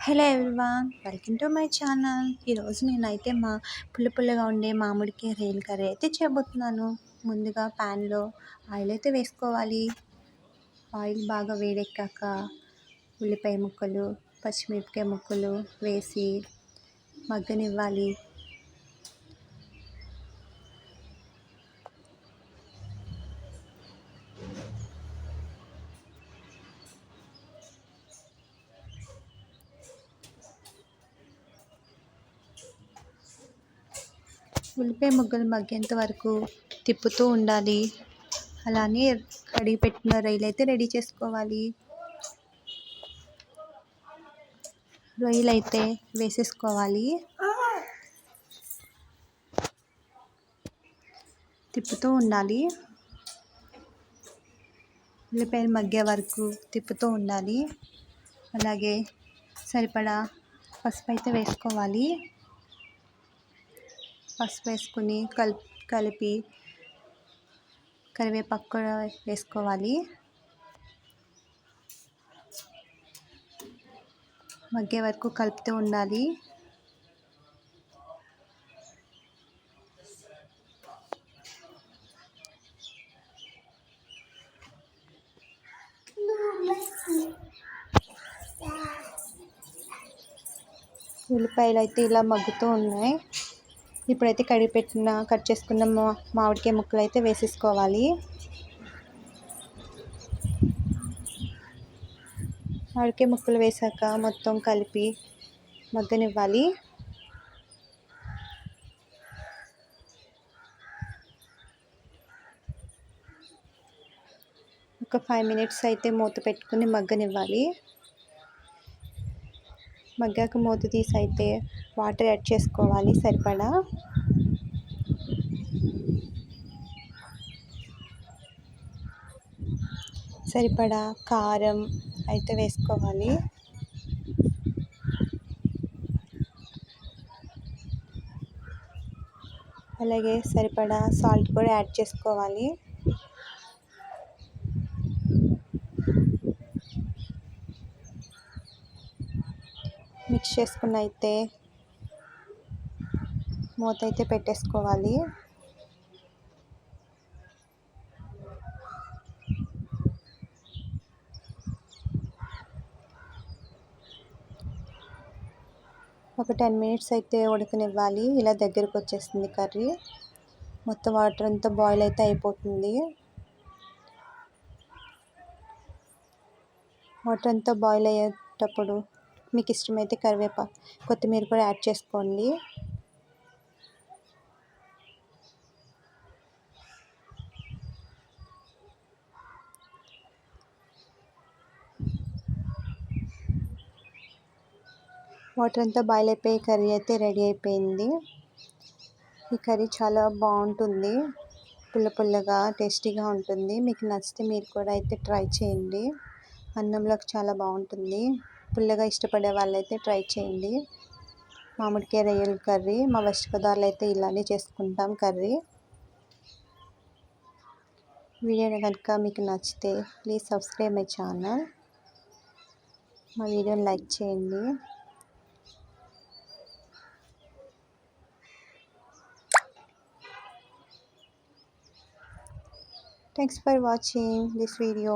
Hello everyone, welcome to my channel. ఈరోజు నేనైతే పుల్లగా ఉండే మామిడికాయ రొయ్యల కర్రీ అయితే చేయబోతున్నాను. ముందుగా ప్యాన్లో ఆయిల్ అయితే వేసుకోవాలి. ఆయిల్ బాగా వేడెక్కాక ఉల్లిపాయ ముక్కలు, పచ్చిమిరపకాయ ముక్కలు వేసి మగ్గనివ్వాలి. ఉల్లిపాయ ముక్కలు మగ్గేంత వరకు తిప్పుతూ ఉండాలి. అలానే కడిగి పెట్టిన రొయ్యలు అయితే రెడీ చేసుకోవాలి. రొయ్యలు అయితే వేసేసుకోవాలి. తిప్పుతూ ఉండాలి. ఉల్లిపాయలు మగ్గే వరకు తిప్పుతూ ఉండాలి. అలాగే సరిపడా పసుపు అయితే వేసుకోవాలి. పసుపు వేసుకుని కలిపి కరివేపాకు కూడా వేసుకోవాలి. మగ్గే వరకు కలుపుతూ ఉండాలి. ఉల్లిపాయలు అయితే ఇలా మగ్గుతూ ఉన్నాయి. ఇప్పుడైతే కట్ చేసుకున్న మామిడికాయ ముక్కలు అయితే వేసేసుకోవాలి. మామిడికాయ ముక్కలు వేసాక మొత్తం కలిపి మగ్గనివ్వాలి. ఒక 5 minutes అయితే మూత పెట్టుకుని మగ్గనివ్వాలి. మగ్గాక మూత తీసి అయితే వాటర్ యాడ్ చేసుకోవాలి. సరిపడా కారం అయితే వేసుకోవాలి. అలాగే సరిపడా సాల్ట్ కూడా యాడ్ చేసుకోవాలి. మిక్స్ చేసుకుని అయితే మూత అయితే పెట్టేసుకోవాలి. ఒక 10 minutes అయితే ఉడకనివ్వాలి. ఇలా దగ్గరకు వచ్చేస్తుంది కర్రీ. మొత్తం వాటర్ అంతా బాయిల్ అయితే అయిపోతుంది. వాటర్ అంతా బాయిల్ అయ్యేటప్పుడు మీకు ఇష్టమైతే కొత్తిమీర కూడా యాడ్ చేసుకోండి. వాటర్ అంతా బాయిల్ అయిపోయి కర్రీ అయితే రెడీ అయిపోయింది. ఈ కర్రీ చాలా బాగుంటుంది. పుల్లగా టేస్టీగా ఉంటుంది. మీకు నచ్చితే మీరు కూడా అయితే ట్రై చేయండి. అన్నంలోకి చాలా బాగుంటుంది. పుల్లగా ఇష్టపడే వాళ్ళైతే ట్రై చేయండి. మామిడికాయ రొయ్యల కర్రీ మా వెస్ట్ గోదావరిలో అయితే ఇలానే చేసుకుంటాం కర్రీ. వీడియో కనుక మీకు నచ్చితే ప్లీజ్ సబ్స్క్రైబ్ మై ఛానల్. మా వీడియోని లైక్ చేయండి. Thanks for watching this video.